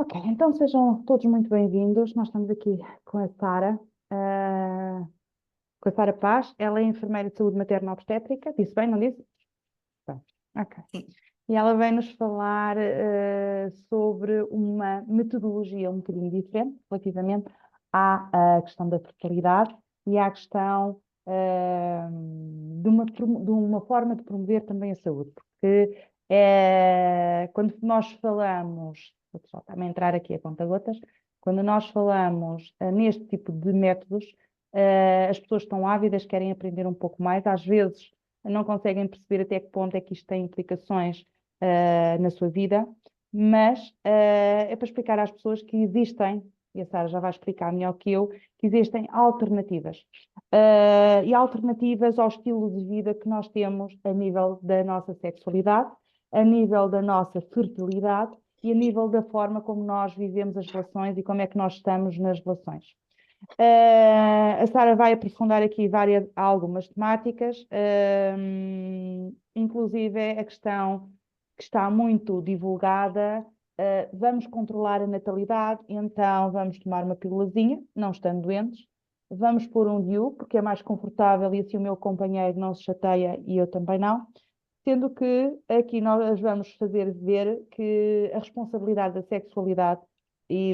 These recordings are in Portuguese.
Ok, então sejam todos muito bem-vindos. Nós estamos aqui com a Sara, com a Sara Paz. Ela é enfermeira de saúde materno-obstétrica. Disse bem, não disse? Bem, ok. Sim. E ela vem-nos falar sobre uma metodologia um bocadinho diferente relativamente à questão da fertilidade e à questão de uma forma de promover também a saúde. Porque quando nós falamos, vou só também entrar aqui a conta-gotas, quando nós falamos neste tipo de métodos, as pessoas estão ávidas, querem aprender um pouco mais, às vezes não conseguem perceber até que ponto é que isto tem implicações na sua vida, mas é para explicar às pessoas que existem, e a Sara já vai explicar melhor que eu, que existem alternativas. E alternativas ao estilo de vida que nós temos a nível da nossa sexualidade, a nível da nossa fertilidade e a nível da forma como nós vivemos as relações e como é que nós estamos nas relações. A Sara vai aprofundar aqui algumas temáticas, inclusive a questão que está muito divulgada. Vamos controlar a natalidade, então vamos tomar uma pílulazinha, não estando doentes. Vamos pôr um DIU, porque é mais confortável e assim o meu companheiro não se chateia e eu também não. Sendo que aqui nós vamos fazer ver que a responsabilidade da sexualidade e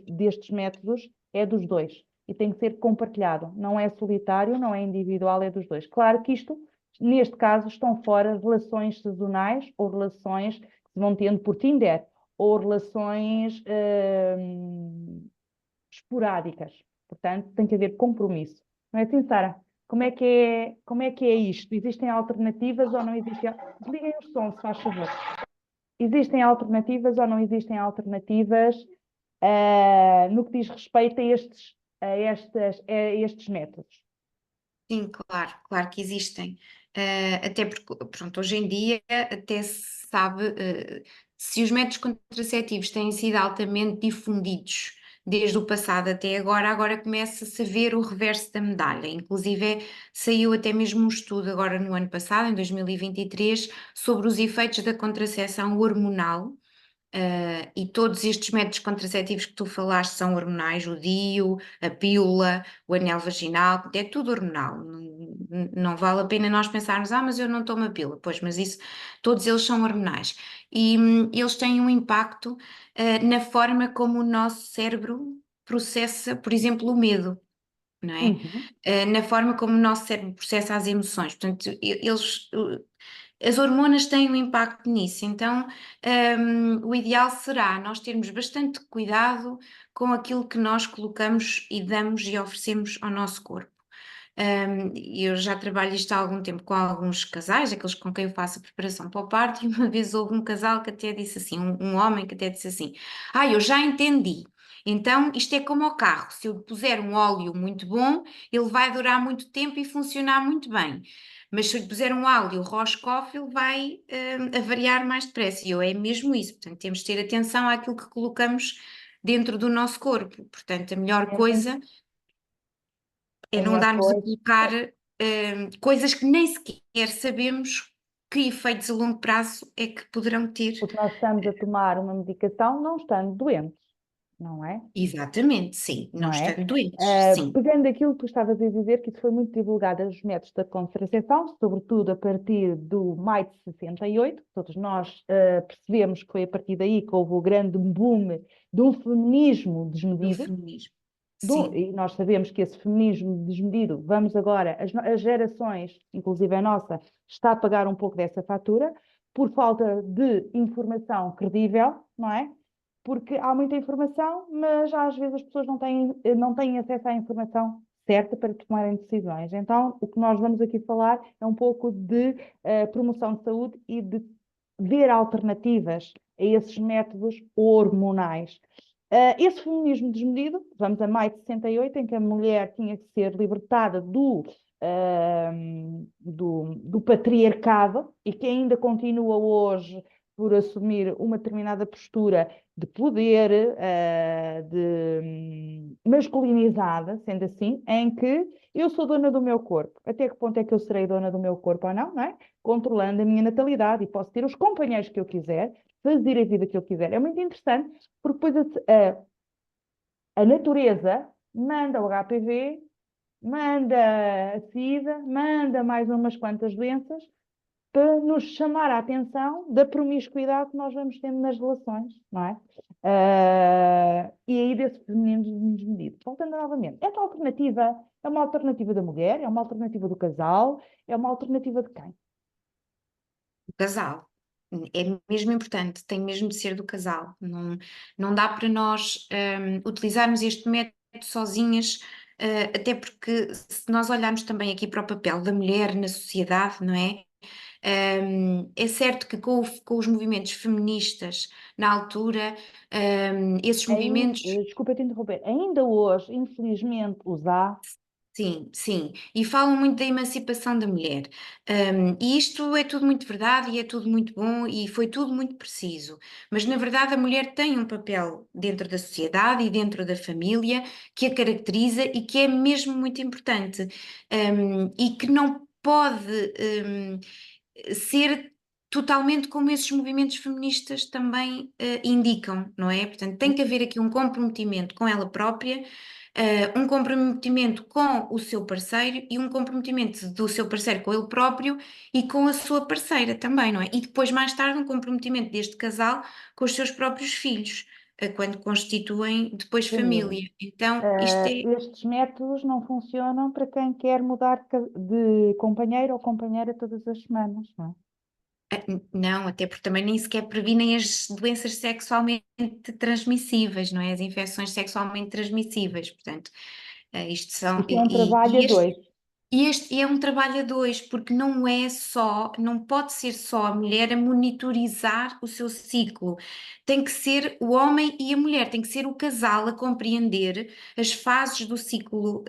destes métodos é dos dois e tem que ser compartilhado. Não é solitário, não é individual, é dos dois. Claro que isto, neste caso, estão fora relações sazonais ou relações que se vão tendo por Tinder ou relações esporádicas. Portanto, tem que haver compromisso. Não é assim, Sara? Como é que é isto? Existem alternativas ou não existem? Desliguem o som, se faz favor. Existem alternativas ou não existem alternativas no que diz respeito a estes métodos? Sim, claro, claro que existem. Até porque, pronto, hoje em dia até se sabe, se os métodos contraceptivos têm sido altamente difundidos desde o passado até agora, agora começa-se a ver o reverso da medalha. Inclusive, saiu até mesmo um estudo agora no ano passado, em 2023, sobre os efeitos da contracepção hormonal. E todos estes métodos contraceptivos que tu falaste são hormonais, o DIU, a pílula, o anel vaginal, é tudo hormonal. Não vale a pena nós pensarmos, mas eu não tomo a pílula. Pois, mas isso, todos eles são hormonais. E eles têm um impacto na forma como o nosso cérebro processa, por exemplo, o medo. Não é? Uhum. Na forma como o nosso cérebro processa as emoções. Portanto, as hormonas têm um impacto nisso, então o ideal será nós termos bastante cuidado com aquilo que nós colocamos e damos e oferecemos ao nosso corpo. Eu já trabalho isto há algum tempo com alguns casais, aqueles com quem eu faço a preparação para o parto, e uma vez houve um casal que até disse assim, um homem que até disse assim: eu já entendi. Então, isto é como o carro: se eu puser um óleo muito bom, ele vai durar muito tempo e funcionar muito bem. Mas se eu lhe puser um óleo Roscoff, ele vai avariar mais depressa. E é mesmo isso. Portanto, temos de ter atenção àquilo que colocamos dentro do nosso corpo. Portanto, a melhor É assim, coisa é a não melhor darmos a coisa. colocar coisas que nem sequer sabemos que efeitos a longo prazo é que poderão ter. Porque nós estamos a tomar uma medicação não estando doentes, não é? Exatamente, sim, não Não é? estando doentes, sim. Pegando aquilo que tu estavas a dizer, que isso foi muito divulgado os métodos da contracepção, sobretudo a partir do maio de 68, todos nós percebemos que foi a partir daí que houve o grande boom de um feminismo Do desmedido, feminismo, sim. e nós sabemos que esse feminismo desmedido, vamos agora, as gerações, inclusive a nossa, está a pagar um pouco dessa fatura, por falta de informação credível, não é? Porque há muita informação, mas às vezes as pessoas não têm acesso à informação certa para tomarem decisões. Então, o que nós vamos aqui falar é um pouco de promoção de saúde e de ver alternativas a esses métodos hormonais. Esse feminismo desmedido, vamos a maio de 68, em que a mulher tinha que ser libertada do patriarcado e que ainda continua hoje por assumir uma determinada postura de poder, masculinizada, sendo assim, em que eu sou dona do meu corpo. Até que ponto é que eu serei dona do meu corpo ou não, não é? Controlando a minha natalidade e posso ter os companheiros que eu quiser, fazer a vida que eu quiser. É muito interessante, porque depois a natureza manda o HPV, manda a SIDA, manda mais umas quantas doenças para nos chamar a atenção da promiscuidade que nós vamos tendo nas relações, não é? E aí desse feminino desmedido. Voltando novamente, esta alternativa é uma alternativa da mulher, é uma alternativa do casal, é uma alternativa de quem? O casal. É mesmo importante, tem mesmo de ser do casal. Não dá para nós utilizarmos este método sozinhas, até porque se nós olharmos também aqui para o papel da mulher na sociedade, não é? É certo que com os movimentos feministas na altura, esses movimentos. Desculpa te interromper, ainda hoje, infelizmente, os há. Sim, sim, e falam muito da emancipação da mulher. E isto é tudo muito verdade e é tudo muito bom e foi tudo muito preciso. Mas na verdade a mulher tem um papel dentro da sociedade e dentro da família que a caracteriza e que é mesmo muito importante. E que não pode, ser totalmente como esses movimentos feministas também indicam, não é? Portanto, tem que haver aqui um comprometimento com ela própria, um comprometimento com o seu parceiro e um comprometimento do seu parceiro com ele próprio e com a sua parceira também, não é? E depois, mais tarde, um comprometimento deste casal com os seus próprios filhos, quando constituem depois Sim. família. Então, isto é. Estes métodos não funcionam para quem quer mudar de companheiro ou companheira todas as semanas, não é? Não, até porque também nem sequer previnem as doenças sexualmente transmissíveis, não é? As infecções sexualmente transmissíveis, portanto, isto são. Isto é um trabalho a dois. E este é um trabalho a dois, porque não é só, não pode ser só a mulher a monitorizar o seu ciclo. Tem que ser o homem e a mulher, tem que ser o casal a compreender as fases do ciclo,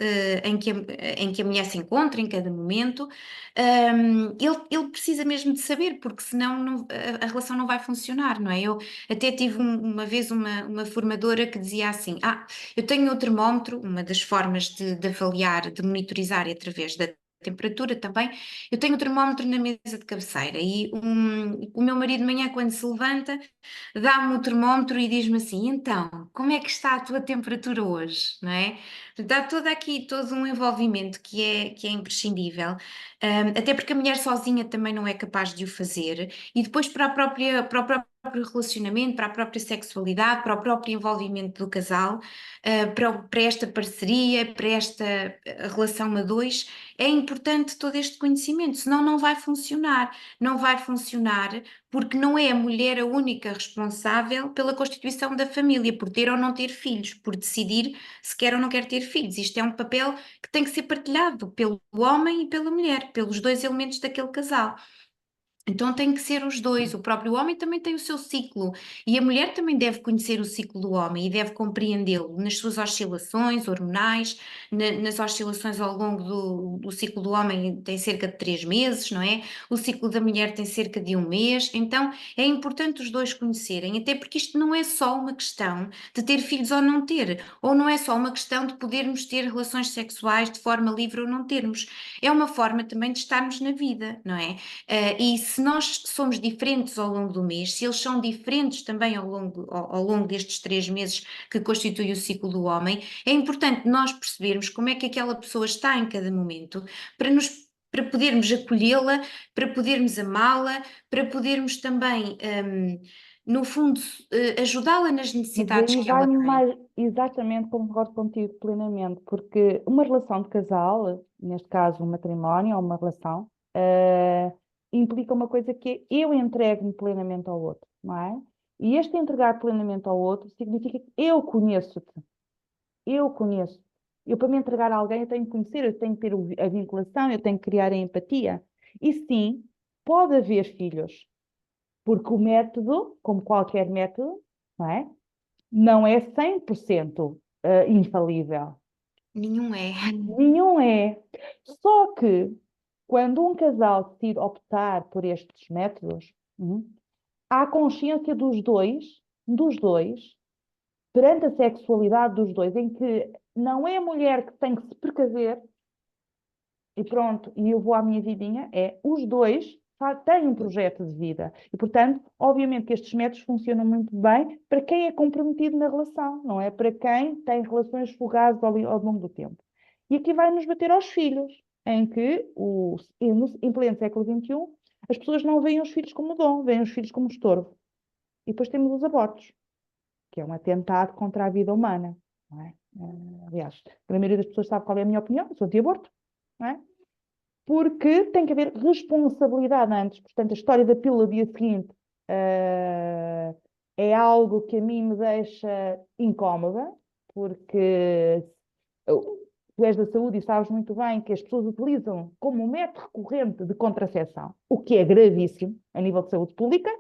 em que a mulher se encontra em cada momento. Ele precisa mesmo de saber, porque senão a relação não vai funcionar, não é? Eu até tive uma vez uma formadora que dizia assim: eu tenho o termómetro, uma das formas de avaliar, de monitorizar é através da temperatura também. Eu tenho o termómetro na mesa de cabeceira e o meu marido de manhã, quando se levanta, dá-me o termómetro e diz-me assim: então, como é que está a tua temperatura hoje? Não é? Dá todo um envolvimento que é imprescindível, até porque a mulher sozinha também não é capaz de o fazer, e depois para o próprio relacionamento, para a própria sexualidade, para o próprio envolvimento do casal, para esta parceria, para esta relação a dois, é importante todo este conhecimento, senão não vai funcionar. Não vai funcionar porque não é a mulher a única responsável pela constituição da família, por ter ou não ter filhos, por decidir se quer ou não quer ter filhos. Isto é um papel que tem que ser partilhado pelo homem e pela mulher, pelos dois elementos daquele casal. Então tem que ser os dois. O próprio homem também tem o seu ciclo e a mulher também deve conhecer o ciclo do homem e deve compreendê-lo nas suas oscilações hormonais, nas oscilações ao longo do ciclo do homem tem cerca de 3 meses, não é? O ciclo da mulher tem cerca de 1 mês. Então é importante os dois conhecerem, até porque isto não é só uma questão de ter filhos ou não ter, ou não é só uma questão de podermos ter relações sexuais de forma livre ou não termos. É uma forma também de estarmos na vida, não é? E se nós somos diferentes ao longo do mês, se eles são diferentes também ao longo destes 3 meses que constitui o ciclo do homem, é importante nós percebermos como é que aquela pessoa está em cada momento para podermos acolhê-la, para podermos amá-la, para podermos também, no fundo, ajudá-la nas Mas necessidades aí que ela vai tem. mais, exatamente, concordo contigo plenamente, porque uma relação de casal, neste caso um matrimónio ou uma relação, implica uma coisa que é eu entrego-me plenamente ao outro, não é? E este entregar plenamente ao outro significa que eu conheço-te, eu conheço. Eu, para me entregar a alguém, eu tenho que conhecer, eu tenho que ter a vinculação, eu tenho que criar a empatia. E sim, pode haver filhos, porque o método, como qualquer método, não é? Não é 100% infalível. Nenhum é. Nenhum é. Só que, quando um casal decide optar por estes métodos, há consciência dos dois, perante a sexualidade dos dois, em que não é a mulher que tem que se precaver e pronto, e eu vou à minha vidinha, é os dois tem um projeto de vida. E, portanto, obviamente que estes métodos funcionam muito bem para quem é comprometido na relação, não é para quem tem relações fugazes ao longo do tempo. E aqui vai-nos bater aos filhos, em que, em pleno século XXI, as pessoas não veem os filhos como dom, veem os filhos como estorvo. E depois temos os abortos, que é um atentado contra a vida humana, não é? Aliás, a maioria das pessoas sabe qual é a minha opinião, eu sou anti-aborto, não é? Porque tem que haver responsabilidade antes. Portanto, a história da pílula do dia seguinte é algo que a mim me deixa incómoda, porque tu és da saúde e sabes muito bem que as pessoas utilizam como um método recorrente de contracepção, o que é gravíssimo a nível de saúde pública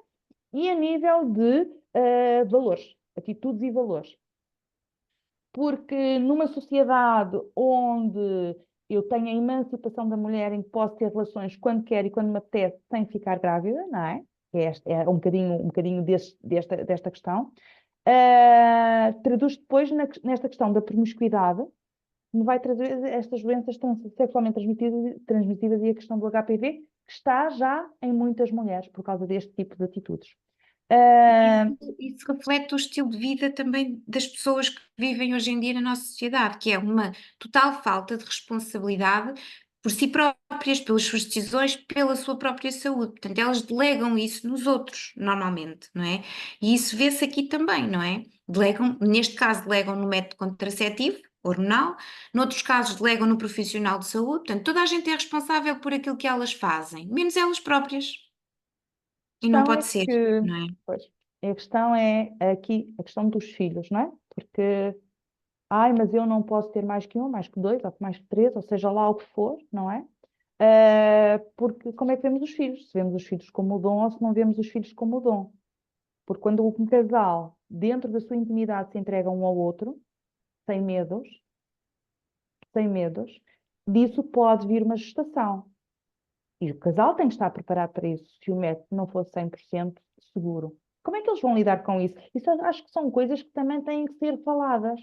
e a nível de valores, atitudes e valores. Porque numa sociedade onde eu tenho a emancipação da mulher em que posso ter relações quando quer e quando me apetece sem ficar grávida, não é? É um bocadinho desta questão. Traduz depois nesta questão da promiscuidade, que me vai trazer estas doenças sexualmente transmitidas e a questão do HPV, que está já em muitas mulheres por causa deste tipo de atitudes. Isso reflete o estilo de vida também das pessoas que vivem hoje em dia na nossa sociedade, que é uma total falta de responsabilidade por si próprias, pelas suas decisões, pela sua própria saúde. Portanto, elas delegam isso nos outros, normalmente, não é? E isso vê-se aqui também, não é? Delegam, neste caso, delegam no método contraceptivo, hormonal, noutros casos delegam no profissional de saúde. Portanto, toda a gente é responsável por aquilo que elas fazem, menos elas próprias. E não Questão é pode ser, que, não é? pois, a questão é aqui a questão dos filhos, não é? Porque, mas eu não posso ter mais que um, mais que dois, ou mais que três, ou seja lá o que for, não é? Porque como é que vemos os filhos? Se vemos os filhos como o dom ou se não vemos os filhos como o dom. Porque quando um casal, dentro da sua intimidade, se entrega um ao outro, sem medos, sem medos, disso pode vir uma gestação. E o casal tem que estar preparado para isso, se o método não for 100% seguro. Como é que eles vão lidar com isso? Isso eu acho que são coisas que também têm que ser faladas.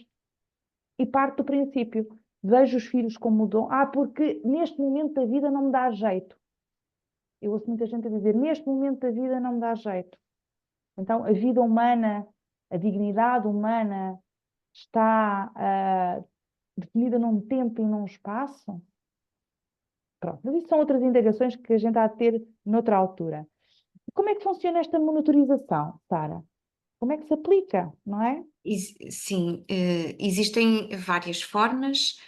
E parte do princípio, vejo os filhos como dom. Porque neste momento da vida não me dá jeito. Eu ouço muita gente a dizer, neste momento da vida não me dá jeito. Então, a vida humana, a dignidade humana está definida num tempo e num espaço. Pronto, mas isso são outras indagações que a gente há de ter noutra altura. Como é que funciona esta monitorização, Sara? Como é que se aplica, não é? Sim, existem várias formas,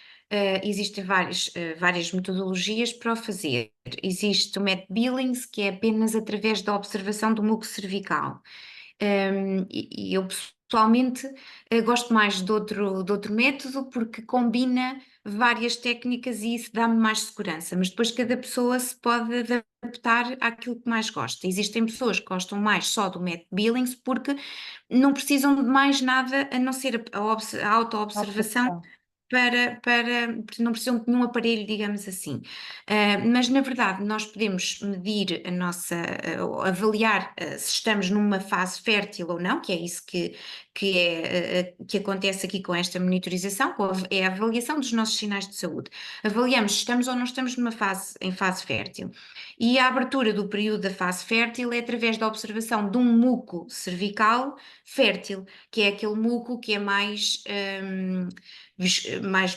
existem várias metodologias para o fazer. Existe o método Billings, que é apenas através da observação do muco cervical. E eu pessoalmente gosto mais de outro método porque combina várias técnicas e isso dá-me mais segurança, mas depois cada pessoa se pode adaptar àquilo que mais gosta. Existem pessoas que gostam mais só do método Billings porque não precisam de mais nada a não ser a A auto-observação observação. porque não precisam de nenhum aparelho, digamos assim. Mas na verdade nós podemos medir avaliar se estamos numa fase fértil ou não, que é isso que acontece aqui com esta monitorização, é a avaliação dos nossos sinais de saúde. Avaliamos se estamos ou não estamos em fase fértil. E a abertura do período da fase fértil é através da observação de um muco cervical fértil, que é aquele muco que é mais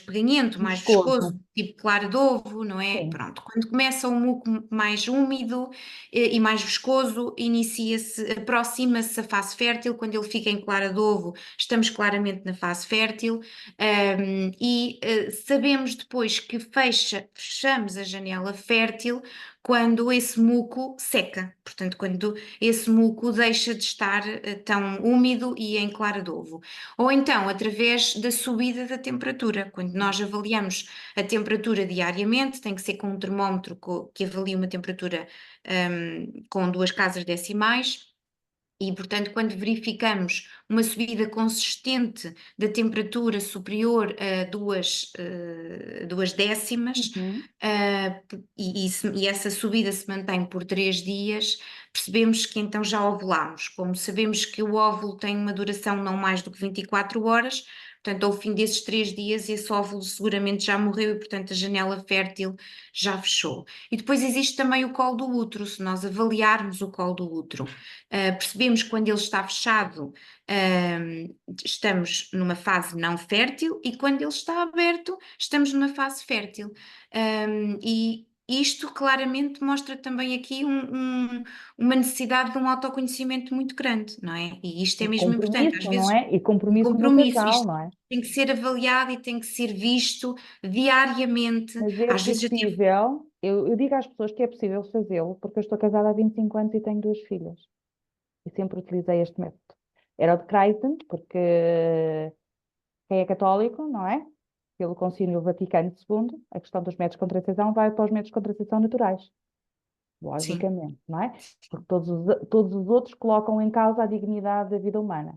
peganhento, mais Viscoso. viscoso, tipo clara de ovo, não é? Sim. Pronto, quando começa o muco mais úmido e mais viscoso, aproxima-se a fase fértil, quando ele fica em clara de ovo, estamos claramente na fase fértil, sabemos depois que fechamos a janela fértil quando esse muco seca, portanto, quando esse muco deixa de estar tão úmido e em clara de ovo. Ou então, através da subida da temperatura, quando nós avaliamos a temperatura diariamente, tem que ser com um termómetro que avalie uma temperatura com 2 casas decimais. E, portanto, quando verificamos uma subida consistente da temperatura superior a duas décimas, Uhum. e essa subida se mantém por 3 dias, percebemos que então já ovulamos. Como sabemos que o óvulo tem uma duração não mais do que 24 horas, portanto, ao fim desses 3 dias, esse óvulo seguramente já morreu e, portanto, a janela fértil já fechou. E depois existe também o colo do útero. Se nós avaliarmos o colo do útero, percebemos que quando ele está fechado, estamos numa fase não fértil, e quando ele está aberto, estamos numa fase fértil. E isto claramente mostra também aqui uma necessidade de um autoconhecimento muito grande, não é? E isto é E mesmo importante. Às compromisso, não vezes, é? E um compromisso no compromisso, casal, isto não é? tem que ser avaliado e tem que ser visto diariamente. Mas é Às vezes eu tive. possível, eu digo às pessoas que é possível fazê-lo, porque eu estou casada há 25 anos e tenho 2 filhas. E sempre utilizei este método. Era o de Kreisen, porque quem é católico, não é? Pelo Concílio Vaticano II, a questão dos métodos de contracepção vai para os métodos de contracepção naturais, Sim, logicamente, não é? Porque todos os outros colocam em causa a dignidade da vida humana.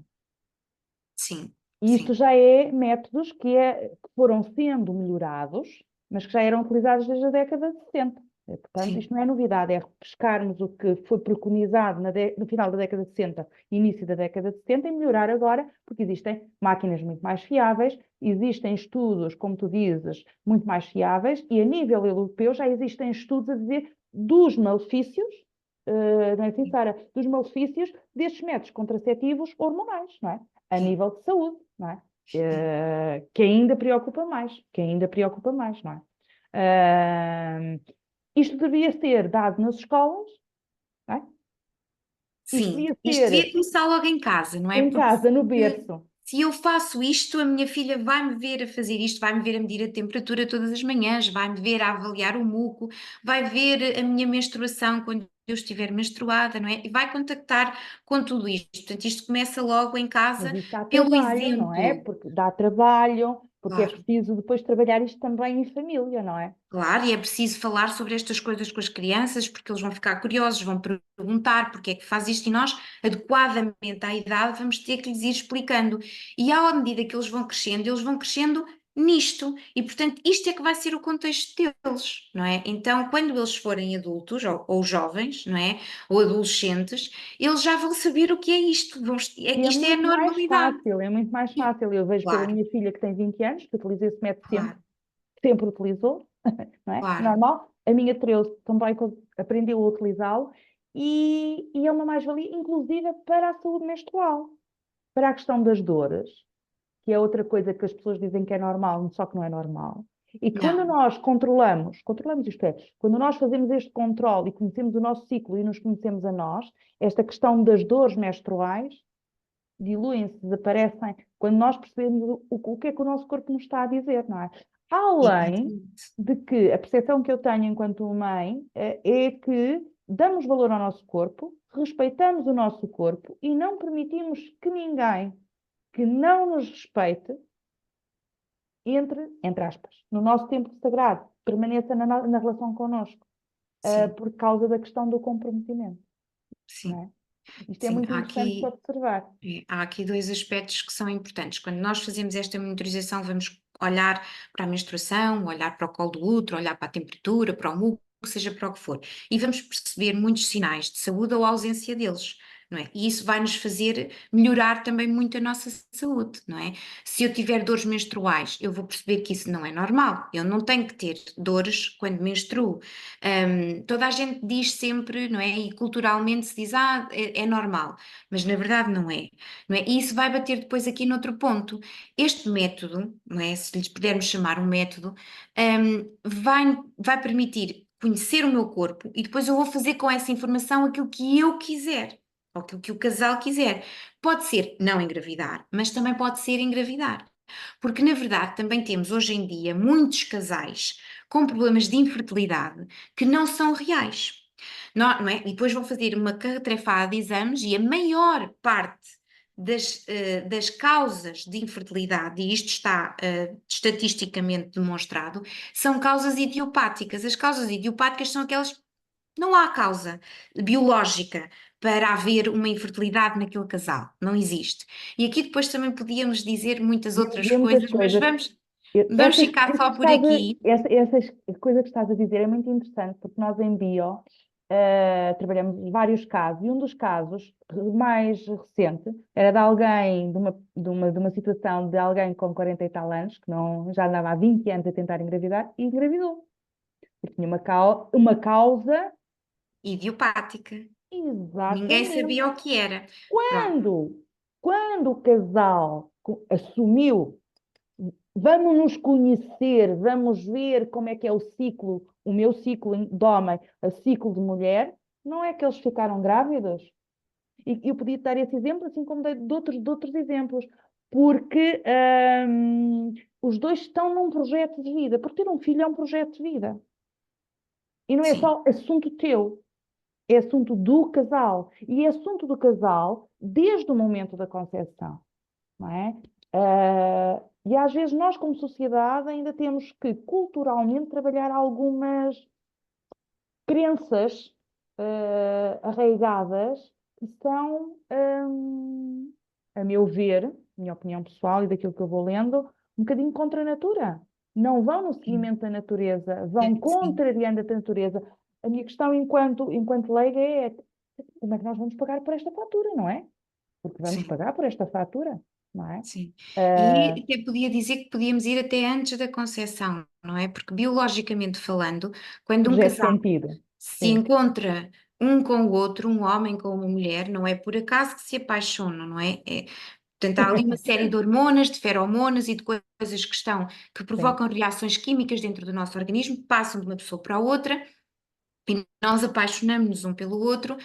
sim, E isto sim, já é métodos que foram sendo melhorados, mas que já eram utilizados desde a década de 70. Portanto, sim, isto não é novidade, é repescarmos o que foi preconizado no final da década de 60, início da década de 70, e melhorar agora, porque existem máquinas muito mais fiáveis, existem estudos, como tu dizes, muito mais fiáveis, e a nível europeu já existem estudos a dizer dos malefícios, não é assim, Sara? Dos malefícios destes métodos contraceptivos hormonais, não é? A sim, nível de saúde, não é? sim. Que ainda preocupa mais, não é? Eh, Isto devia ser dado nas escolas, não é? Isto Sim, devia isto devia ser começar logo em casa, não é? em Porque casa, no se, berço. se eu faço isto, a minha filha vai-me ver a fazer isto, vai-me ver a medir a temperatura todas as manhãs, vai-me ver a avaliar o muco, vai ver a minha menstruação quando eu estiver menstruada, não é? E vai contactar com tudo isto. Portanto, isto começa logo em Mas casa, isto dá pelo trabalho, não é? exemplo. Porque dá trabalho, porque é Claro. preciso depois trabalhar isto também em família, não é? Claro, e é preciso falar sobre estas coisas com as crianças, porque eles vão ficar curiosos, vão perguntar porque é que faz isto, e nós, adequadamente à idade, vamos ter que lhes ir explicando. E à medida que eles vão crescendo nisto, e portanto, isto é que vai ser o contexto deles, não é? Então, quando eles forem adultos, ou jovens, não é? Ou adolescentes, eles já vão saber o que é isto, E é isto é a muito mais normalidade. fácil, é muito mais fácil. Eu vejo pela Claro, minha filha que tem 20 anos, que utiliza esse método sempre, claro, sempre utilizou, não é? claro. Normal. A minha 13 também aprendeu a utilizá-lo e é uma mais-valia, inclusive para a saúde menstrual, para a questão das dores, que é outra coisa que as pessoas dizem que é normal, só que não é normal. E quando Não, nós controlamos isto é, quando nós fazemos este controle e conhecemos o nosso ciclo e nos conhecemos a nós, esta questão das dores menstruais diluem-se, desaparecem, quando nós percebemos o que é que o nosso corpo nos está a dizer, não é? Além exatamente. de que a percepção que eu tenho enquanto mãe é que damos valor ao nosso corpo, respeitamos o nosso corpo e não permitimos que ninguém que não nos respeite entre aspas, no nosso tempo sagrado, permaneça na relação connosco, Sim, por causa da questão do comprometimento, não sim. é? Isto é Sim, muito interessante de observar. há aqui dois aspectos que são importantes. Quando nós fazemos esta monitorização, vamos olhar para a menstruação, olhar para o colo do útero, olhar para a temperatura, para o muco, seja para o que for, e vamos perceber muitos sinais de saúde ou ausência deles. Não é? E isso vai nos fazer melhorar também muito a nossa saúde, não é? Se eu tiver dores menstruais, eu vou perceber que isso não é normal. Eu não tenho que ter dores quando menstruo. Toda a gente diz sempre, não é? E culturalmente se diz, é normal, mas na verdade não é, não é? E isso vai bater depois aqui noutro ponto. Este método, não é? Se lhes pudermos chamar um método, vai permitir conhecer o meu corpo e depois eu vou fazer com essa informação aquilo que eu quiser, ou aquilo que o casal quiser. Pode ser não engravidar, mas também pode ser engravidar. Porque, na verdade, também temos hoje em dia muitos casais com problemas de infertilidade que não são reais. Não é? E depois vão fazer uma carretrefada de exames e a maior parte das causas de infertilidade, e isto está estatisticamente demonstrado, são causas idiopáticas. As causas idiopáticas são aquelas. Não há causa biológica para haver uma infertilidade naquele casal. Não existe. E aqui depois também podíamos dizer muitas Podemos outras ver muitas coisas, mas coisas. vamos ficar só por aqui. Essas coisas que estás a dizer é muito interessante, porque nós em bio trabalhamos vários casos, e um dos casos mais recente era de alguém, de uma situação de alguém com 40 e tal anos, que não, já andava há 20 anos a tentar engravidar, e engravidou. Porque tinha uma causa Idiopática. Ninguém exatamente. sabia o que era. Pronto, Quando o casal assumiu, vamos nos conhecer, vamos ver como é que é o ciclo, o meu ciclo de homem, o ciclo de mulher, não é que eles ficaram grávidos? E eu podia dar esse exemplo, assim como dei de outros exemplos, porque os dois estão num projeto de vida, porque ter um filho é um projeto de vida. E não é sim. só assunto teu, é assunto do casal. E é assunto do casal desde o momento da concepção, não é? E às vezes nós, como sociedade, ainda temos que culturalmente trabalhar algumas crenças arraigadas que são, a meu ver, minha opinião pessoal e daquilo que eu vou lendo, um bocadinho contra a natura. Não vão no Sim. seguimento da natureza, vão Sim. contrariando a natureza. A minha questão enquanto leiga é como é que nós vamos pagar por esta fatura, não é? Porque vamos Sim. pagar por esta fatura, não é? Sim. Ah, E até podia dizer que podíamos ir até antes da concepção, não é? Porque biologicamente falando, quando um projeto de casal sentido. se Sim. encontra um com o outro, um homem com uma mulher, não é por acaso que se apaixonam, não é? Portanto, há ali uma série de hormonas, de feromonas e de coisas que Sim. provocam reações químicas dentro do nosso organismo, que passam de uma pessoa para a outra e nós apaixonamos-nos um pelo outro,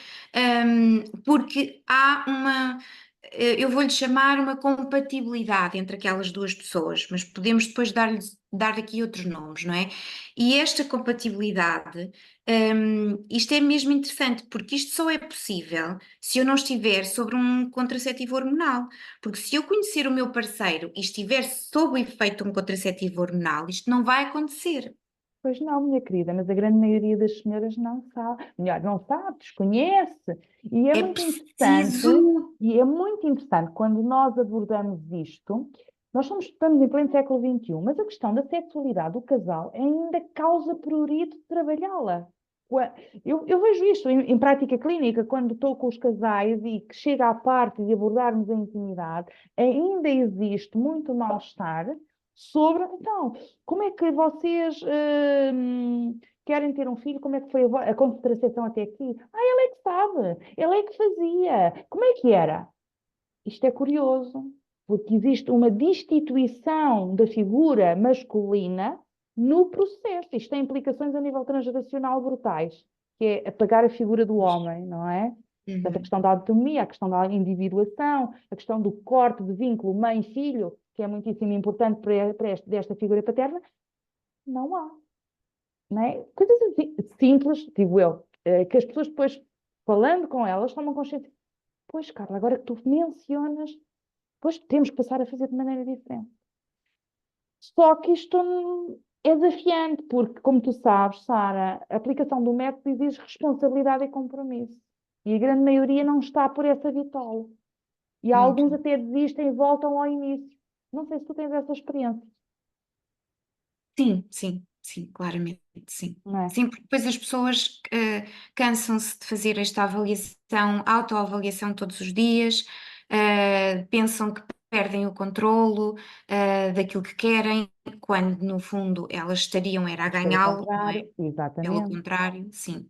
porque há eu vou-lhe chamar uma compatibilidade entre aquelas duas pessoas, mas podemos depois dar aqui outros nomes, não é? E esta compatibilidade, isto é mesmo interessante, porque isto só é possível se eu não estiver sobre um contraceptivo hormonal, porque se eu conhecer o meu parceiro e estiver sob o efeito de um contraceptivo hormonal, isto não vai acontecer. Pois não, minha querida, mas a grande maioria das senhoras não sabe. Melhor, não sabe, desconhece. E é É muito interessante, preciso. quando nós abordamos isto. Estamos em pleno século XXI, mas a questão da sexualidade do casal ainda causa prurito de trabalhá-la. Eu vejo isto em prática clínica, quando estou com os casais e que chega à parte de abordarmos a intimidade, ainda existe muito mal-estar sobre, então, como é que vocês querem ter um filho? Como é que foi a contracepção até aqui? Ah, ele é que sabe, ele é que fazia. Como é que era? Isto é curioso, porque existe uma destituição da figura masculina no processo. Isto tem implicações a nível transgeracional brutais, que é apagar a figura do homem, não é? Portanto, a Uhum. questão da autonomia, a questão da individuação, a questão do corte de vínculo mãe-filho, que é muitíssimo importante desta figura paterna, não há. Não é? Coisas assim, simples, digo eu, que as pessoas depois, falando com elas, tomam consciência. Pois, Carla, agora que tu mencionas, pois temos que passar a fazer de maneira diferente. Só que isto é desafiante, porque, como tu sabes, Sara, a aplicação do método exige responsabilidade e compromisso. E a grande maioria não está por essa vitola. E Muito. alguns até desistem e voltam ao início. Não sei se tu tens essa experiência, Sim, sim, sim, claramente, sim. não é? Sim, porque depois as pessoas cansam-se de fazer esta avaliação, autoavaliação todos os dias, pensam que perdem o controlo daquilo que querem, quando no fundo elas estariam era a Pelo ganhá-lo, não é? contrário, Pelo exatamente. contrário, sim.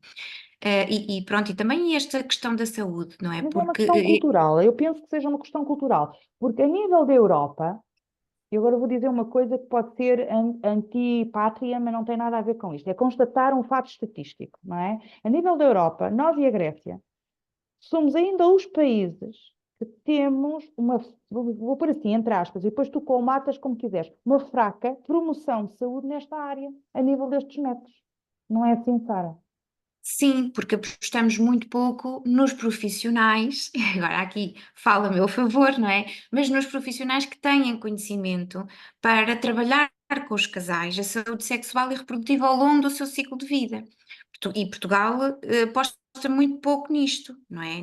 E pronto, e também esta questão da saúde, não é? Mas é uma Porque questão cultural. Eu penso que seja uma questão cultural. Porque a nível da Europa, e agora vou dizer uma coisa que pode ser antipátria, mas não tem nada a ver com isto. É constatar um fato estatístico, não é? A nível da Europa, nós e a Grécia somos ainda os países que temos vou pôr assim, entre aspas, e depois tu colmatas como quiseres, uma fraca promoção de saúde nesta área, a nível destes métodos. Não é assim, Sara? sim, porque apostamos muito pouco nos profissionais, agora aqui fala a meu favor, não é? Mas nos profissionais que têm conhecimento para trabalhar com os casais a saúde sexual e reprodutiva ao longo do seu ciclo de vida. E Portugal aposta muito pouco nisto, não é?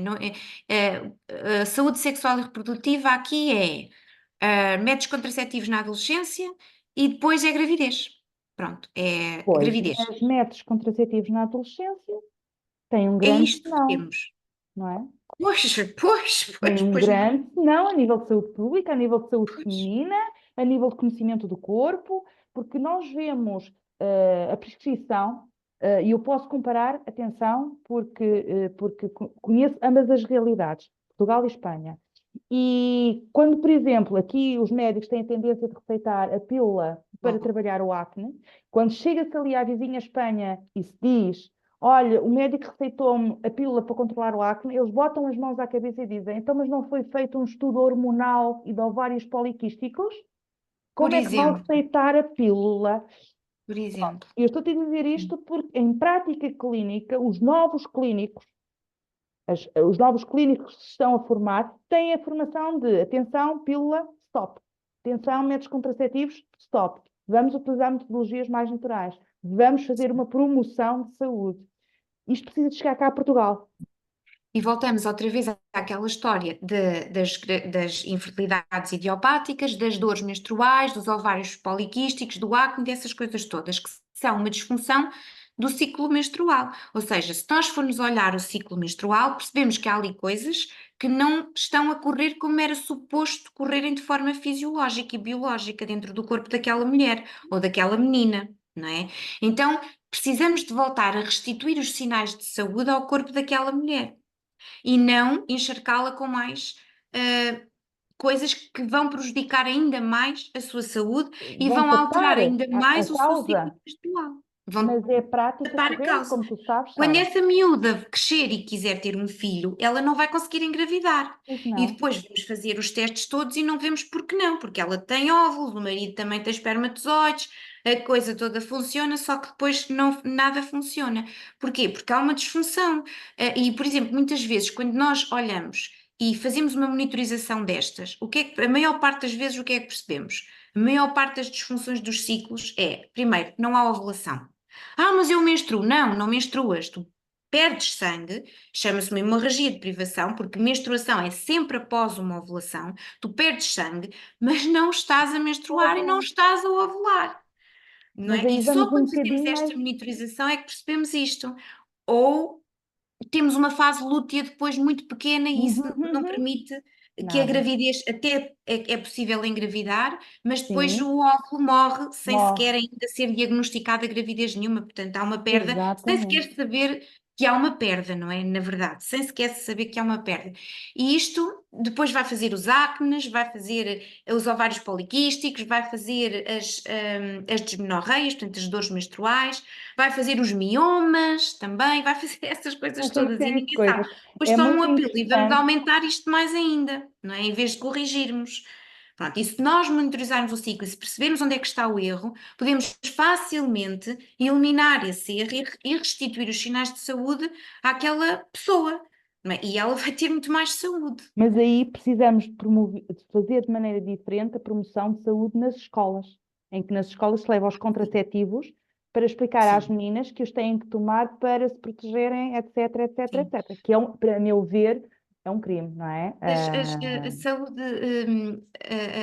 A saúde sexual e reprodutiva aqui é métodos contraceptivos na adolescência e depois é gravidez. Pronto, é Pois, gravidez. mas métodos contraceptivos na adolescência. tem um É grande isto que não, temos. não é? Pois, pois, Tem pois, um pois não. grande não a nível de saúde pública, a nível de saúde Pois. feminina, a nível de conhecimento do corpo, porque nós vemos a prescrição, e eu posso comparar, atenção, porque conheço ambas as realidades, Portugal e Espanha. E quando, por exemplo, aqui os médicos têm a tendência de receitar a pílula para Bom, trabalhar o acne, quando chega-se ali à vizinha Espanha e se diz: olha, o médico receitou-me a pílula para controlar o acne, eles botam as mãos à cabeça e dizem: então, mas não foi feito um estudo hormonal e de ovários poliquísticos? por Como é que vão exemplo, receitar a pílula? por exemplo. Eu estou-te a dizer isto porque, em prática clínica, os novos clínicos que se estão a formar têm a formação de atenção, pílula, stop. Atenção, métodos contraceptivos, stop. Vamos utilizar metodologias mais naturais. Vamos fazer uma promoção de saúde. Isto precisa de chegar cá a Portugal. E voltamos outra vez àquela história das infertilidades idiopáticas, das dores menstruais, dos ovários poliquísticos, do acne, dessas coisas todas, que são uma disfunção do ciclo menstrual. Ou seja, se nós formos olhar o ciclo menstrual, percebemos que há ali coisas que não estão a correr como era suposto correrem de forma fisiológica e biológica dentro do corpo daquela mulher ou daquela menina, não é? Então, precisamos de voltar a restituir os sinais de saúde ao corpo daquela mulher e não encharcá-la com mais coisas que vão prejudicar ainda mais a sua saúde e Vão vão tapar alterar ainda a mais o seu ciclo causa, menstrual. Vão mas é prática tapar a corrente, causa. como tu sabes, Quando Sara. essa miúda crescer e quiser ter um filho, ela não vai conseguir engravidar. Pois E não. depois vamos fazer os testes todos e não vemos porque não, porque ela tem óvulos, o marido também tem espermatozoides, a coisa toda funciona, só que depois não, nada funciona. Porquê? Porque há uma disfunção. E, por exemplo, muitas vezes, quando nós olhamos e fazemos uma monitorização destas, o que é que, a maior parte das vezes, o que é que percebemos? A maior parte das disfunções dos ciclos é, primeiro, não há ovulação. Ah, mas eu menstruo. Não, não menstruas. Tu perdes sangue, chama-se uma hemorragia de privação, porque menstruação é sempre após uma ovulação. Tu perdes sangue, mas não estás a menstruar e não Óvulo. estás a ovular, não Mas é? aí E vamos só um quando fazemos bocadinho mais. esta monitorização é que percebemos isto. Ou temos uma fase lútea depois muito pequena e isso Uhum, não uhum. permite que a Nada. gravidez, até é possível engravidar, mas depois Sim, o óvulo morre sem morre. sequer ainda ser diagnosticada gravidez nenhuma, portanto há uma perda, sem sequer Exatamente. saber que há uma perda, não é? Na verdade, sem sequer saber que há uma perda. E isto depois vai fazer os acnes, vai fazer os ovários poliquísticos, vai fazer as dismenorreias, portanto as dores menstruais, vai fazer os miomas também, vai fazer essas coisas Essa todas e série de ninguém sabe. coisas. Depois É toma um muito apelo e vamos interessante. aumentar isto mais ainda, não é? Em vez de corrigirmos. Pronto, e se nós monitorizarmos o ciclo e se percebermos onde é que está o erro, podemos facilmente eliminar esse erro e restituir os sinais de saúde àquela pessoa, não é? E ela vai ter muito mais saúde. Mas aí precisamos de fazer de maneira diferente a promoção de saúde nas escolas, em que nas escolas se leva os contraceptivos para explicar às Sim, meninas que os têm que tomar para se protegerem, etc, etc, sim. etc. Que é, para meu ver, é um crime, não é? A saúde,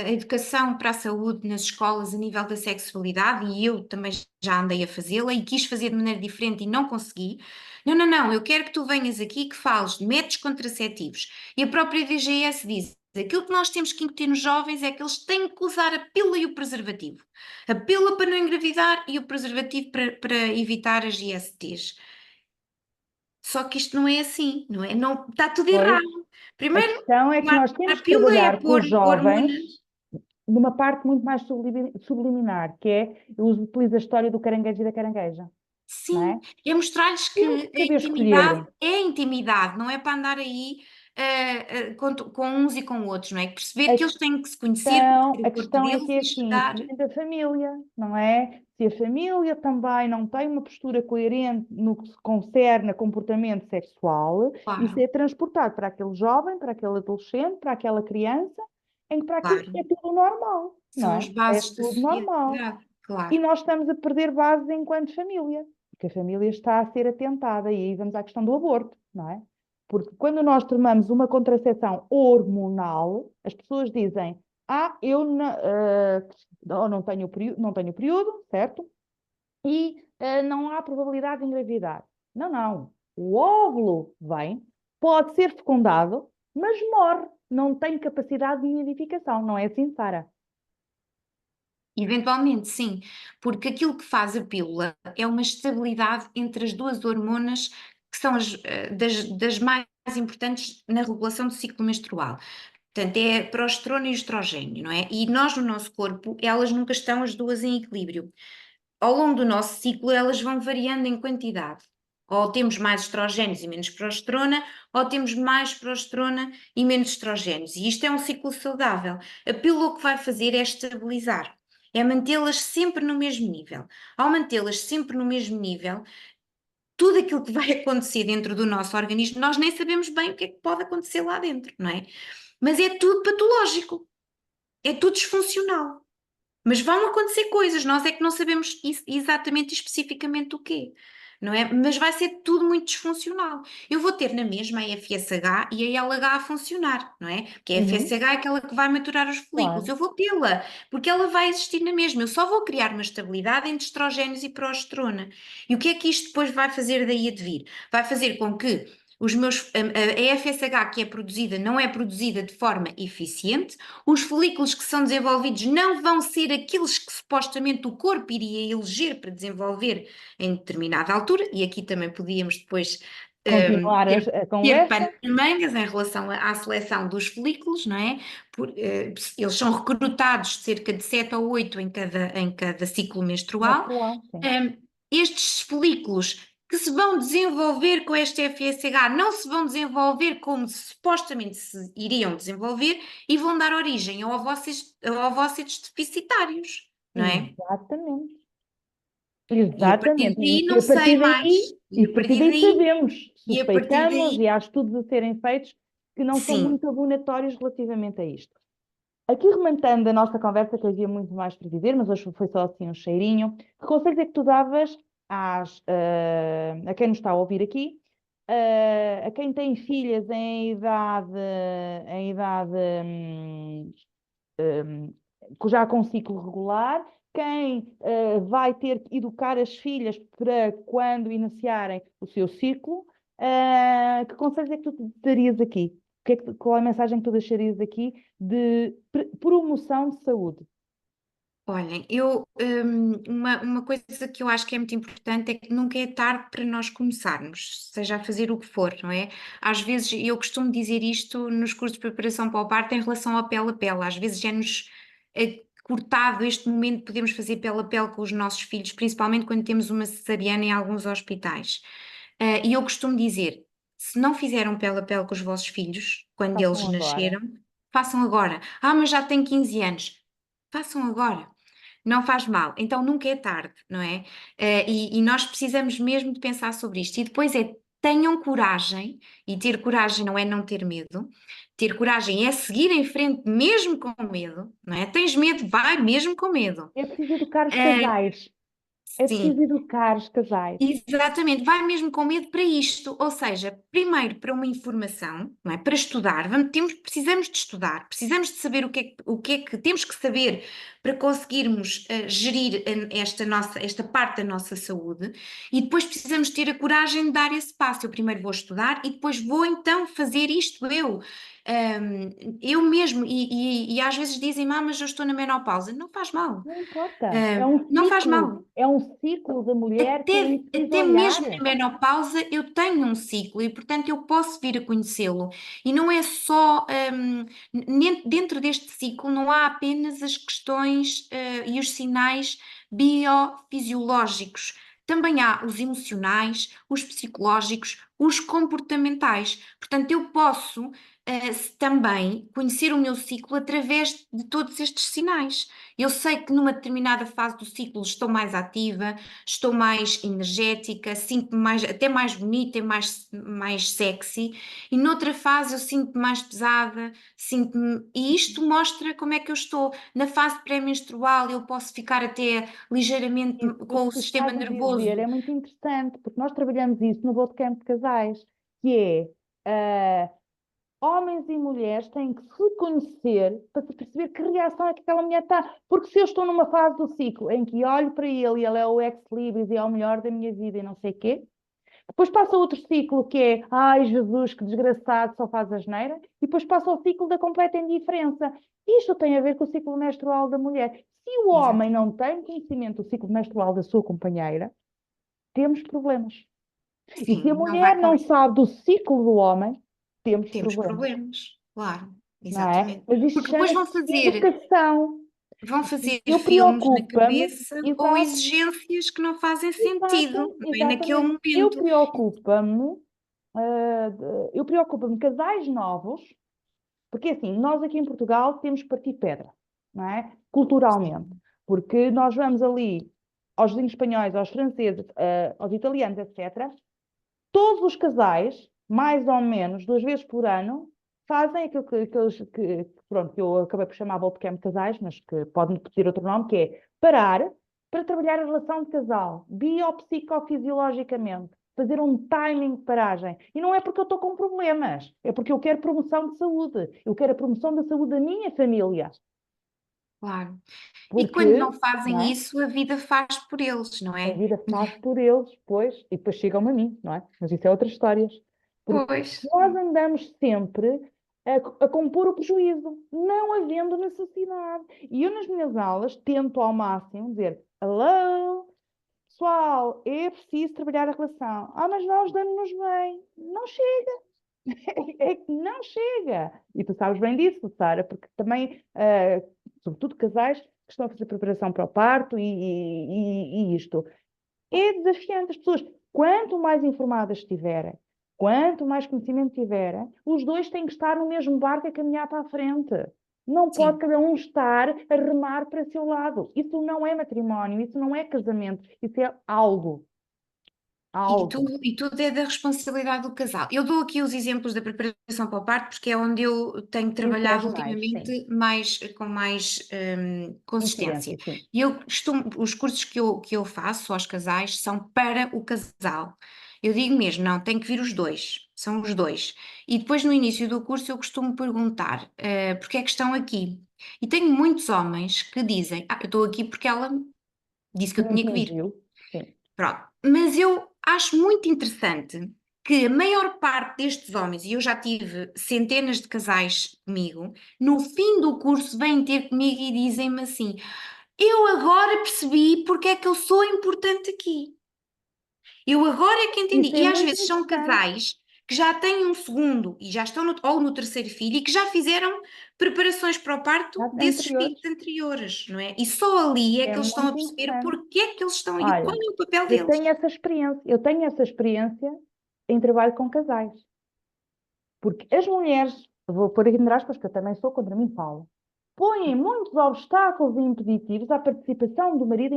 a educação para a saúde nas escolas a nível da sexualidade, e eu também já andei a fazê-la e quis fazer de maneira diferente e não consegui. Não, não, não, eu quero que tu venhas aqui que fales de métodos contraceptivos. E a própria DGS diz: aquilo que nós temos que incutir nos jovens é que eles têm que usar a pílula e o preservativo. A pílula para não engravidar e o preservativo para evitar as ISTs. Só que isto não é assim, não é? Não, está tudo Pois, errado. a Primeiro, questão é que tomar nós a temos que pílula é trabalhar com pôr os jovens hormonas. numa parte muito mais subliminar, que é, eu utilizo a história do caranguejo e da carangueja, não Sim, é? é mostrar-lhes que Temos que a saber intimidade escolher. é intimidade, não é para andar aí com uns e com outros, não é? Perceber A que eles têm que se conhecer, questão, conhecer a o corpo questão é deles que é e assim, isso chegar. vem da família, não é? Se a família também não tem uma postura coerente no que se concerne a comportamento sexual, isso Claro, é transportado para aquele jovem, para aquele adolescente, para aquela criança, em que para aquilo claro. é tudo normal, não São é? as É bases da tudo normal. sociedade, E claro. nós estamos a perder bases enquanto família, porque a família está a ser atentada, e aí vamos à questão do aborto, não é? Porque quando nós tomamos uma contracepção hormonal, as pessoas dizem, eu não tenho período, certo? E não há probabilidade de engravidar. Não, não. o óvulo vem, pode ser fecundado, mas morre, não tem capacidade de nidificação, não é assim, Sara? Eventualmente, sim, porque aquilo que faz a pílula é uma estabilidade entre as duas hormonas que são das mais importantes na regulação do ciclo menstrual. Portanto, é a progesterona e o estrogênio, não é? E nós, no nosso corpo, elas nunca estão as duas em equilíbrio. Ao longo do nosso ciclo, elas vão variando em quantidade. Ou temos mais estrogénios e menos progesterona, ou temos mais progesterona e menos estrogénios. E isto é um ciclo saudável. A pílula o que vai fazer é estabilizar, é mantê-las sempre no mesmo nível. Ao mantê-las sempre no mesmo nível, tudo aquilo que vai acontecer dentro do nosso organismo, nós nem sabemos bem o que é que pode acontecer lá dentro, não é? Mas é tudo patológico, é tudo disfuncional. Mas vão acontecer coisas, nós é que não sabemos exatamente e especificamente o quê, não é? Mas vai ser tudo muito disfuncional. Eu vou ter na mesma a FSH e a LH a funcionar, não é? Porque a Uhum, FSH é aquela que vai maturar os folículos. claro. Eu vou tê-la, porque ela vai existir na mesma. Eu só vou criar uma estabilidade entre estrogénios e progesterona. E o que é que isto depois vai fazer daí a de vir? Vai fazer com que a FSH que é produzida não é produzida de forma eficiente, os folículos que são desenvolvidos não vão ser aqueles que supostamente o corpo iria eleger para desenvolver em determinada altura, e aqui também podíamos depois Continuar ter, a ter conversa? panos de mangas em relação à seleção dos folículos, não é? Eles são recrutados cerca de 7 ou 8 em cada ciclo menstrual. Menstrual, sim. Estes folículos que se vão desenvolver com este FSH não se vão desenvolver como supostamente se iriam desenvolver e vão dar origem a ovócitos deficitários, não é? Exatamente. E a partir Exatamente. daí E não a sei partir mais. daí, e a partir daí sabemos, E a partir suspeitamos daí, e há estudos a serem feitos que não são sim. muito abonatórios relativamente a isto. Aqui rematando a nossa conversa, que havia muito mais para dizer, mas hoje foi só assim um cheirinho, que conselhos é que tu davas a quem nos está a ouvir aqui, a quem tem filhas em idade já com ciclo regular, quem vai ter que educar as filhas para quando iniciarem o seu ciclo, que conselhos é que tu darias aqui? Qual é a mensagem que tu deixarias aqui de promoção de saúde? Olhem, uma coisa que eu acho que é muito importante é que nunca é tarde para nós começarmos, seja a fazer o que for, não é? Às vezes, eu costumo dizer isto nos cursos de preparação para o parto em relação à pele a pele, às vezes é-nos cortado este momento de podermos fazer pele a pele com os nossos filhos, principalmente quando temos uma cesariana em alguns hospitais. E eu costumo dizer, se não fizeram pele a pele com os vossos filhos, quando eles Façam agora. nasceram, façam agora. Ah, mas já tem 15 anos. Façam agora. Não faz mal, então nunca é tarde, não é? E nós precisamos mesmo de pensar sobre isto. E depois tenham coragem, e ter coragem não é não ter medo, ter coragem é seguir em frente mesmo com medo, não é? Tens medo, vai mesmo com medo. É preciso educar os Eh, casais. É preciso sim, educar os casais. exatamente, vai mesmo com medo para isto, ou seja, primeiro para uma informação, não é? Para estudar, precisamos de estudar, precisamos de saber o que é que temos que saber para conseguirmos gerir esta parte da nossa saúde, e depois precisamos ter a coragem de dar esse passo. Eu primeiro vou estudar e depois vou então fazer isto eu mesmo, e às vezes dizem, mas eu estou na menopausa. Não faz mal, Não importa. não faz mal. É um ciclo da mulher que é preciso Até olhar. mesmo na menopausa eu tenho um ciclo e, portanto, eu posso vir a conhecê-lo. E não é só, dentro deste ciclo, não há apenas as questões, e os sinais biofisiológicos. Também há os emocionais, os psicológicos, os comportamentais. Portanto, eu posso, também conhecer o meu ciclo através de todos estes sinais. Eu sei que numa determinada fase do ciclo estou mais ativa, estou mais energética, sinto-me até mais bonita e mais sexy, e noutra fase eu sinto-me mais pesada, e isto mostra como é que eu estou. Na fase pré-menstrual eu posso ficar até ligeiramente O com que o tu sistema estás a dizer nervoso. é muito interessante, porque nós trabalhamos isso no Bootcamp de Casais, que é homens e mulheres têm que se conhecer para se perceber que reação é que aquela mulher está. Porque se eu estou numa fase do ciclo em que olho para ele e ele é o ex-libris e é o melhor da minha vida e não sei o quê, Depois passa outro ciclo que é, ai Jesus, que desgraçado, só faz asneira. E depois passa o ciclo da completa indiferença. Isto tem a ver com o ciclo menstrual da mulher. Se o homem Exatamente. não tem conhecimento do ciclo menstrual da sua companheira, temos problemas. E se a Sim, não mulher vai não conviver. sabe do ciclo do homem, temos Temos problemas, problemas, claro, não é? exatamente. Mas isto Porque depois chama-se educação. vão fazer Eu filmes na preocupa-me, cabeça ou exato, exigências que não fazem sentido, exato, não é? Naquele exatamente. momento. Eu preocupa-me casais novos, porque assim, nós aqui em Portugal temos que partir pedra, não é? Culturalmente, Sim, porque nós vamos ali aos vizinhos espanhóis, aos franceses, aos italianos, etc. Todos os casais, mais ou menos, 2 vezes por ano, fazem aquilo pronto, que eu acabei por chamar bootcamp de casais, mas que pode ter outro nome, que é parar para trabalhar a relação de casal, biopsicofisiologicamente, fazer um timing de paragem. E não é porque eu estou com problemas, é porque eu quero promoção de saúde, eu quero a promoção da saúde da minha família. claro. E quando Porque, não não fazem é? isso, a vida faz por eles, não A é? vida faz por eles, pois, e depois chegam a mim, não é? Mas isso é outras histórias. Porque Pois, nós andamos sempre a compor o prejuízo, não havendo necessidade. E eu, nas minhas aulas, tento ao máximo dizer: Hello, pessoal, é preciso trabalhar a relação. Ah, mas nós damos-nos bem. Não chega, é que não chega. E tu sabes bem disso, Sara, porque também, sobretudo casais que estão a fazer preparação para o parto e isto. É desafiante. As pessoas, quanto mais informadas estiverem, quanto mais conhecimento tiverem, os dois têm que estar no mesmo barco a caminhar para a frente. Não pode sim. cada um estar a remar para seu lado. Isso não é matrimónio, isso não é casamento, isso é algo. Algo. E tudo é da responsabilidade do casal. Eu dou aqui os exemplos da preparação para o parto, porque é onde eu tenho Incides trabalhado mais, sim. ultimamente com mais Incidência, consistência. sim. E os cursos que eu faço aos casais são para o casal. Eu digo mesmo, não, tem que vir os dois, são os dois. E depois no início do curso eu costumo perguntar, porque é que estão aqui? E tenho muitos homens que dizem, eu estou aqui porque ela disse que eu tinha que vir. Impingiu, sim. Pronto. Mas eu acho muito interessante que a maior parte destes homens, e eu já tive centenas de casais comigo, no fim do curso vêm ter comigo e dizem-me assim: Eu agora percebi porque é que eu sou importante aqui. Eu agora é que entendi. Isso é E às muito vezes são interessante. casais que já têm um segundo e já estão ou no terceiro filho e que já fizeram preparações para o parto desses filhos Anteriores. anteriores, não é? E só ali é É que eles estão a muito perceber interessante. porque é que eles estão aí, qual Olha, é o papel eu tenho deles. essa experiência. Eu tenho essa experiência em trabalho com casais. Porque as mulheres, vou pôr aqui entre aspas, que eu também sou, contra mim falo, põem muitos obstáculos e impeditivos à participação do marido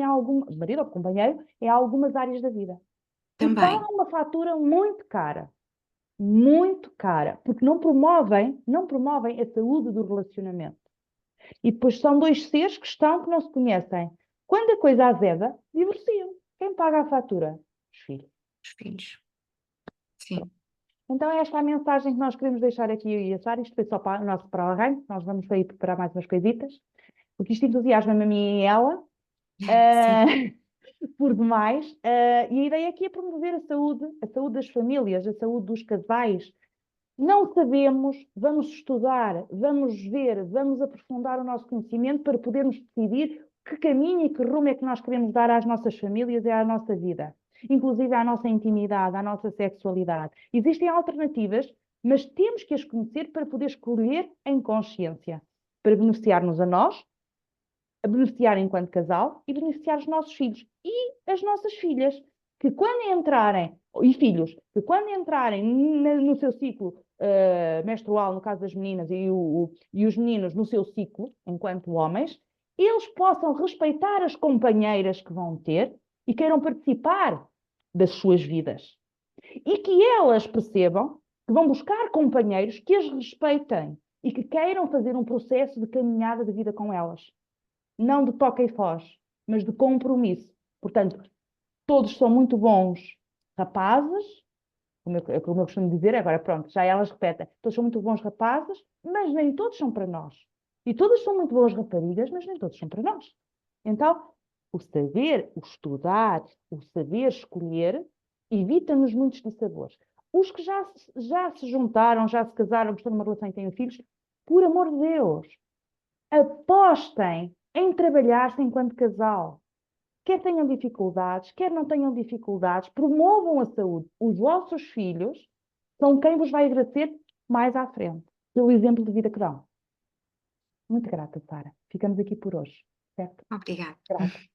do marido ou do companheiro em algumas áreas da vida. E Também. pagam uma fatura muito cara, porque não promovem a saúde do relacionamento. E depois são dois seres que não se conhecem. Quando a coisa azeda, divorciam. Quem paga a fatura? Os filhos. Os filhos. Sim. Então, esta é a mensagem que nós queremos deixar aqui, eu e a Sara. Isto foi só para o nosso para o arranque. Nós vamos aí preparar mais umas coisitas, porque isto entusiasma-me a mim e ela, Sim. ah, por demais. E a ideia aqui é promover a saúde das famílias, a saúde dos casais. Não sabemos, vamos estudar, vamos ver, vamos aprofundar o nosso conhecimento para podermos decidir que caminho e que rumo é que nós queremos dar às nossas famílias e à nossa vida, inclusive à nossa intimidade, à nossa sexualidade. Existem alternativas, mas temos que as conhecer para poder escolher em consciência, para beneficiar-nos a nós, a beneficiar enquanto casal e beneficiar os nossos filhos e as nossas filhas, que quando entrarem, e filhos, que quando entrarem no seu ciclo menstrual, no caso das meninas, e os meninos no seu ciclo, enquanto homens, eles possam respeitar as companheiras que vão ter e queiram participar das suas vidas. E que elas percebam que vão buscar companheiros que as respeitem e que queiram fazer um processo de caminhada de vida com elas. Não de toca e foge, mas de compromisso. Portanto, todos são muito bons rapazes, como eu costumo dizer, agora pronto, já elas repetem, todos são muito bons rapazes, mas nem todos são para nós. E todas são muito boas raparigas, mas nem todos são para nós. Então, o saber, o estudar, o saber escolher evita-nos muitos dissabores. Os que já se juntaram, já se casaram, estão numa relação e têm filhos, por amor de Deus, apostem em trabalhar-se enquanto casal. Quer tenham dificuldades, quer não tenham dificuldades, promovam a saúde. Os vossos filhos são quem vos vai agradecer mais à frente, pelo exemplo de vida que dão. Muito grata, Sara. Ficamos aqui por hoje, certo? Obrigada. Grata.